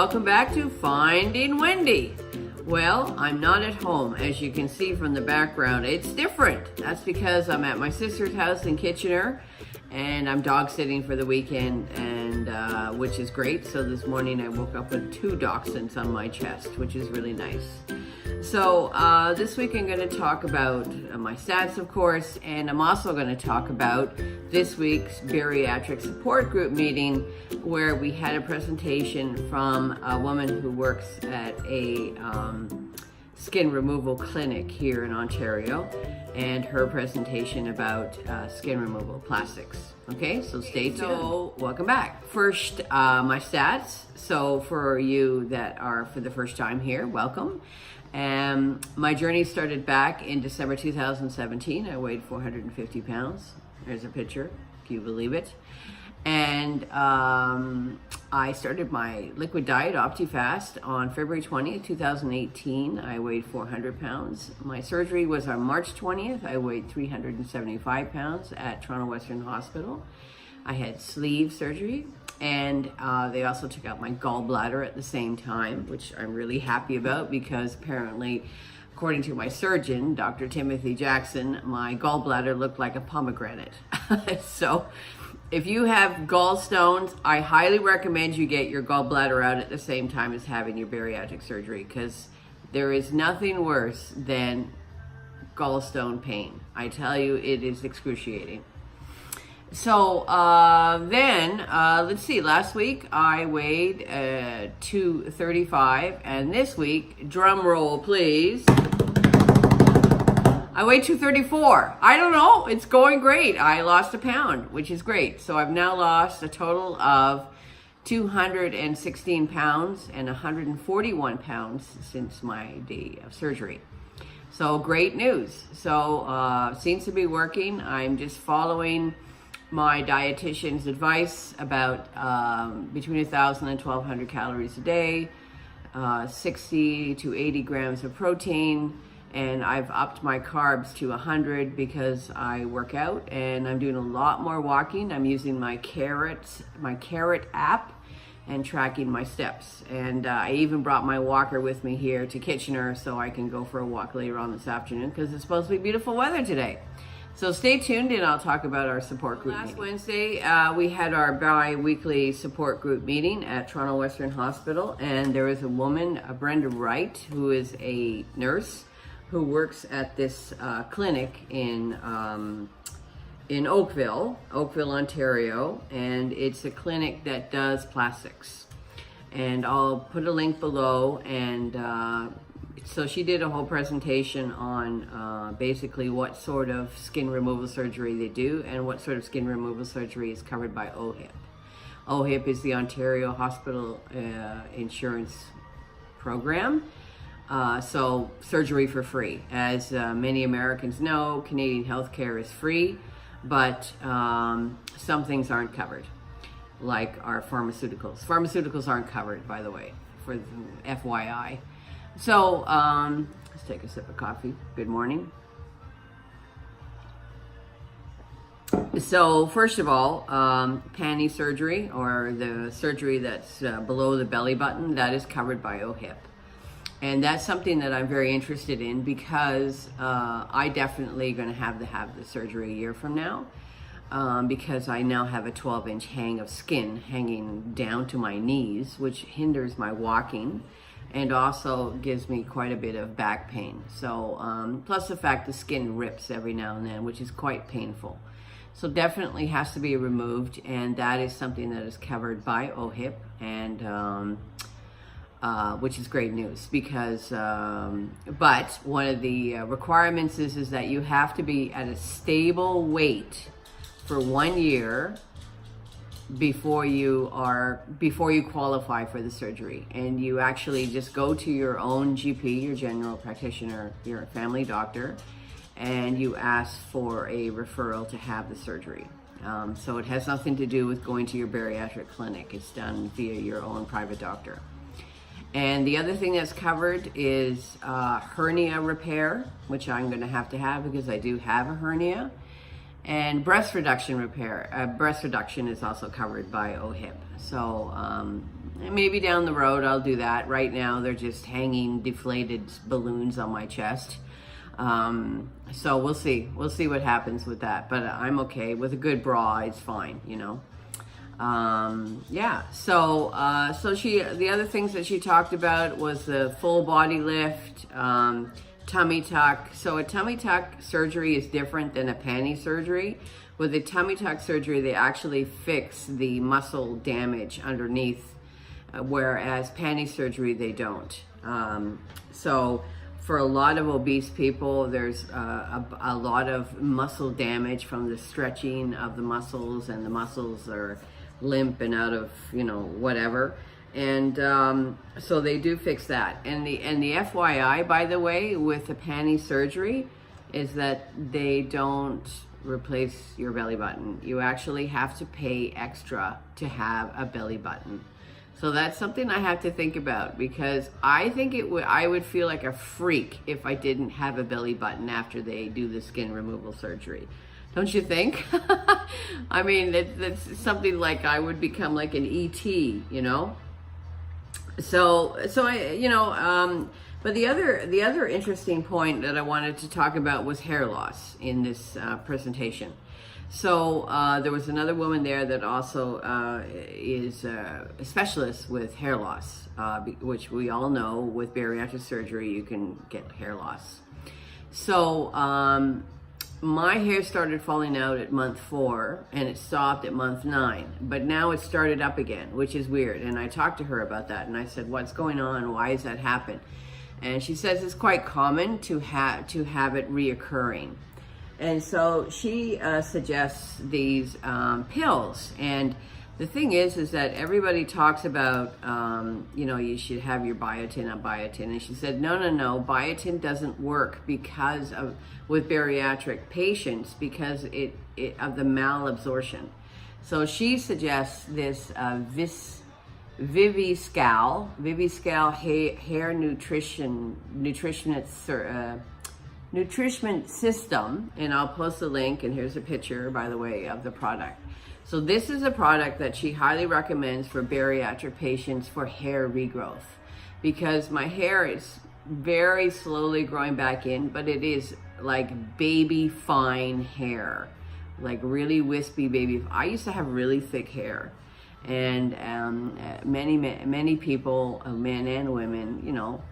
welcome back to Finding Wendy. Well, I'm not at home, as you can see from the background. It's different. That's because I'm at my sister's house in Kitchener, and I'm dog sitting for the weekend, and which is great. So this morning I woke up with 2 dachshunds on my chest, which is really nice. So this week I'm going to talk about my stats, of course, and I'm also going to talk about this week's Bariatric Support Group meeting, where we had a presentation from a woman who works at a skin removal clinic here in Ontario, and her presentation about skin removal plastics. Okay, so stay tuned. So welcome back. First, my stats. So for you that are for the first time here, welcome. My journey started back in December 2017. I weighed 450 pounds. There's a picture, if you believe it. And I started my liquid diet, Optifast, on February 20th, 2018. I weighed 400 pounds. My surgery was on March 20th. I weighed 375 pounds at Toronto Western Hospital. I had sleeve surgery, and they also took out my gallbladder at the same time, which I'm really happy about, because apparently, according to my surgeon, Dr. Timothy Jackson, my gallbladder looked like a pomegranate. So if you have gallstones, I highly recommend you get your gallbladder out at the same time as having your bariatric surgery, because there is nothing worse than gallstone pain. I tell you, it is excruciating. So let's see, last week I weighed 235, and this week, drum roll please, I weighed 234. I don't know, it's going great. I lost a pound, which is great. So I've now lost a total of 216 pounds and 141 pounds since my day of surgery. So great news. So seems to be working. I'm just following my dietitian's advice about between 1,000 and 1,200 calories a day, 60 to 80 grams of protein, and I've upped my carbs to 100 because I work out, and I'm doing a lot more walking. I'm using my Carrot app and tracking my steps. And I even brought my walker with me here to Kitchener so I can go for a walk later on this afternoon, because it's supposed to be beautiful weather today. So stay tuned, and I'll talk about our support group meeting. Last Wednesday, we had our bi-weekly support group meeting at Toronto Western Hospital, and there was a woman, Brenda Wright, who is a nurse who works at this clinic in Oakville, Ontario, and it's a clinic that does plastics. And I'll put a link below, and so she did a whole presentation on basically what sort of skin removal surgery they do, and what sort of skin removal surgery is covered by OHIP. OHIP is the Ontario Hospital Insurance Program. So surgery for free. As many Americans know, Canadian healthcare is free, but some things aren't covered, like our pharmaceuticals. Pharmaceuticals aren't covered, by the way, for FYI. So let's take a sip of coffee. Good morning. So first of all, panty surgery, or the surgery that's below the belly button, that is covered by OHIP. And that's something that I'm very interested in, because I definitely going to have the surgery a year from now, because I now have a 12-inch hang of skin hanging down to my knees, which hinders my walking and also gives me quite a bit of back pain. So plus the fact the skin rips every now and then, which is quite painful. So definitely has to be removed, and that is something that is covered by OHIP, and which is great news, because but one of the requirements is that you have to be at a stable weight for 1 year before you qualify for the surgery. And you actually just go to your own GP, your general practitioner, your family doctor, and you ask for a referral to have the surgery. So it has nothing to do with going to your bariatric clinic. It's done via your own private doctor. And the other thing that's covered is hernia repair, which I'm going to have because I do have a hernia. And breast reduction repair. Breast reduction is also covered by OHIP. So maybe down the road I'll do that. Right now they're just hanging deflated balloons on my chest. So we'll see what happens with that. But I'm okay with a good bra. It's fine, you know. Yeah. So the other things that she talked about was the full body lift. Tummy tuck. So a tummy tuck surgery is different than a panty surgery. With a tummy tuck surgery, they actually fix the muscle damage underneath, whereas panty surgery, they don't. So for a lot of obese people, there's a lot of muscle damage from the stretching of the muscles, and the muscles are limp and out of, you know, whatever. And so they do fix that. And the FYI, by the way, with the panty surgery, is that they don't replace your belly button. You actually have to pay extra to have a belly button. So that's something I have to think about, because I think I would feel like a freak if I didn't have a belly button after they do the skin removal surgery. Don't you think? I mean, it's something like I would become like an ET, you know? So I, you know, but the other interesting point that I wanted to talk about was hair loss in this presentation. So there was another woman there that also is a specialist with hair loss, which we all know with bariatric surgery you can get hair loss. So my hair started falling out at month 4 and it stopped at month 9, but now it started up again, which is weird. And I talked to her about that, and I said, what's going on? Why does that happen? And she says it's quite common to have it reoccurring. And so she suggests these pills. And the thing is that everybody talks about, you know, you should have your biotin on biotin. And she said, no, biotin doesn't work with bariatric patients because of the malabsorption. So she suggests this Viviscal hair nutrition system, and I'll post a link, and here's a picture, by the way, of the product. So this is a product that she highly recommends for bariatric patients for hair regrowth, because my hair is very slowly growing back in, but it is like baby fine hair, like really wispy baby. I used to have really thick hair, and many people, men and women, you know,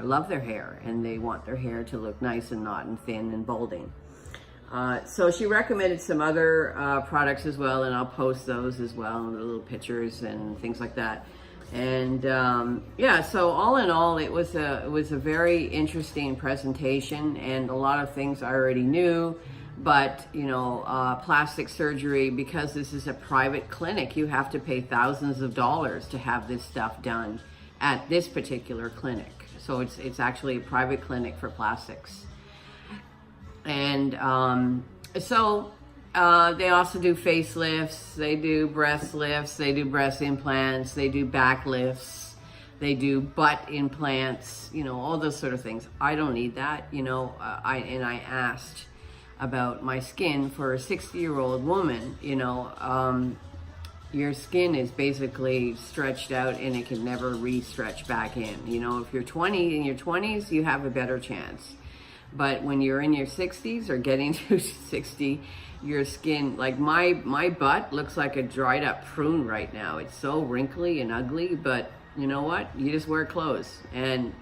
love their hair, and they want their hair to look nice and not and thin and balding. So she recommended some other products as well, and I'll post those as well, and the little pictures and things like that. And yeah, so all in all, it was a very interesting presentation, and a lot of things I already knew. But you know, plastic surgery, because this is a private clinic, you have to pay thousands of dollars to have this stuff done at this particular clinic. So it's actually a private clinic for plastics. And so they also do facelifts, they do breast lifts, they do breast implants, they do back lifts, they do butt implants, you know, all those sort of things. I don't need that, you know. I asked about my skin for a 60-year-old woman, you know. Your skin is basically stretched out and it can never re-stretch back in. You know, if you're in your 20s, you have a better chance. But when you're in your 60s or getting to 60, your skin, like my butt looks like a dried up prune right now. It's so wrinkly and ugly, but you know what? You just wear clothes. And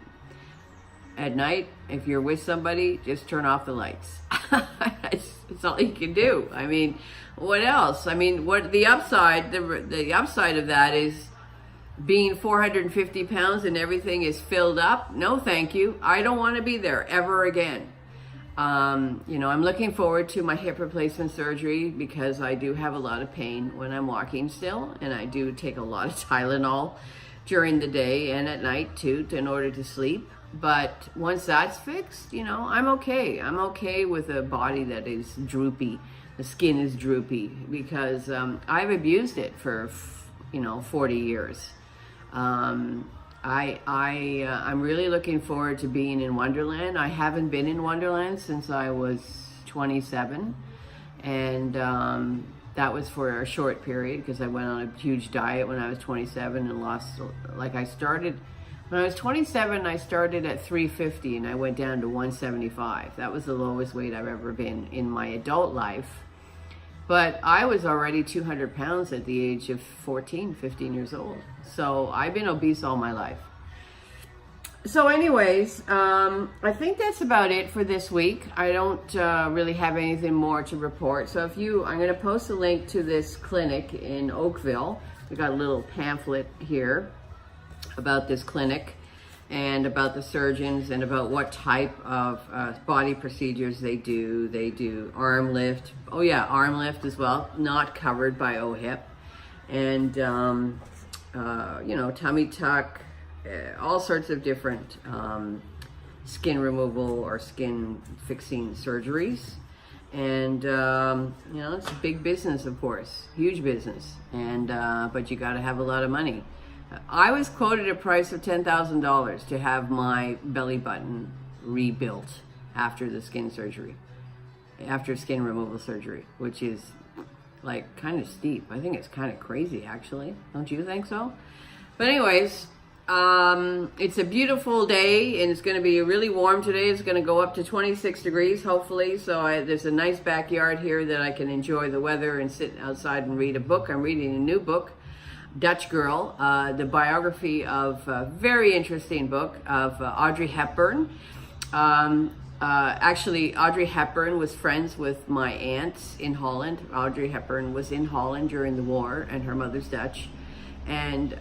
at night, if you're with somebody, just turn off the lights. It's all you can do. I mean, what else? I mean, what the upside of that is being 450 pounds and everything is filled up. No, thank you. I don't want to be there ever again. You know, I'm looking forward to my hip replacement surgery because I do have a lot of pain when I'm walking still, and I do take a lot of Tylenol during the day and at night too in order to sleep. But once that's fixed, you know, I'm okay. I'm okay with a body that is droopy. The skin is droopy because I've abused it for, you know, 40 years. I'm really looking forward to being in Wonderland. I haven't been in Wonderland since I was 27. And that was for a short period because I went on a huge diet when I was 27 and lost, like when I was 27, I started at 350 and I went down to 175. That was the lowest weight I've ever been in my adult life. But I was already 200 pounds at the age of 15 years old. So I've been obese all my life. So anyways, I think that's about it for this week. I don't really have anything more to report. So I'm going to post a link to this clinic in Oakville. We got a little pamphlet here about this clinic and about the surgeons and about what type of body procedures they do. They do arm lift. Oh yeah, arm lift as well, not covered by OHIP. And, you know, tummy tuck, all sorts of different skin removal or skin fixing surgeries. And, you know, it's a big business, of course, huge business. And, but you got to have a lot of money. I was quoted a price of $10,000 to have my belly button rebuilt after the skin surgery, after skin removal surgery, which is like kind of steep. I think it's kind of crazy, actually. Don't you think so? But anyways, it's a beautiful day and it's going to be really warm today. It's going to go up to 26 degrees, hopefully. So there's a nice backyard here that I can enjoy the weather and sit outside and read a book. I'm reading a new book, Dutch Girl, the biography of a very interesting book of Audrey Hepburn. Actually, Audrey Hepburn was friends with my aunt in Holland. Audrey Hepburn was in Holland during the war and her mother's Dutch. And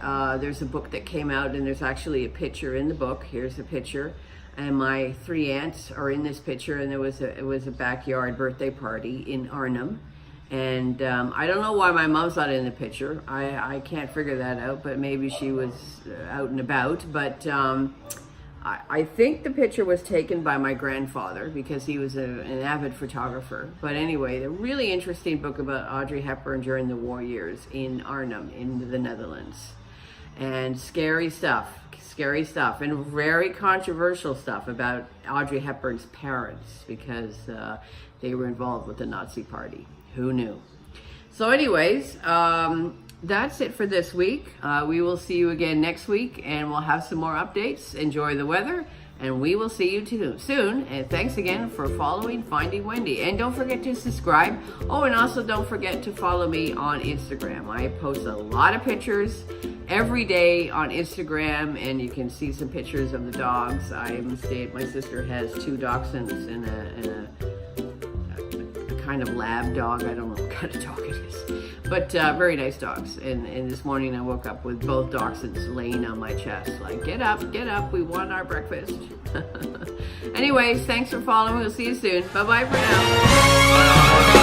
there's a book that came out and there's actually a picture in the book. Here's a picture. And my 3 aunts are in this picture, and it was a backyard birthday party in Arnhem. And I don't know why my mom's not in the picture. I can't figure that out, but maybe she was out and about. But I think the picture was taken by my grandfather because he was an avid photographer. But anyway, a really interesting book about Audrey Hepburn during the war years in Arnhem in the Netherlands. And scary stuff, and very controversial stuff about Audrey Hepburn's parents because they were involved with the Nazi Party. Who knew? So anyways, that's it for this week. We will see you again next week and we'll have some more updates. Enjoy the weather and we will see you soon. And thanks again for following Finding Wendy. And don't forget to subscribe. Oh, and also don't forget to follow me on Instagram. I post a lot of pictures every day on Instagram and you can see some pictures of the dogs. My sister has 2 dachshunds and a kind of lab dog. I don't know what kind of dog it is, but very nice dogs. And this morning I woke up with both dachshunds laying on my chest like, get up, we want our breakfast. Anyways, thanks for following. We'll see you soon. Bye-bye for now.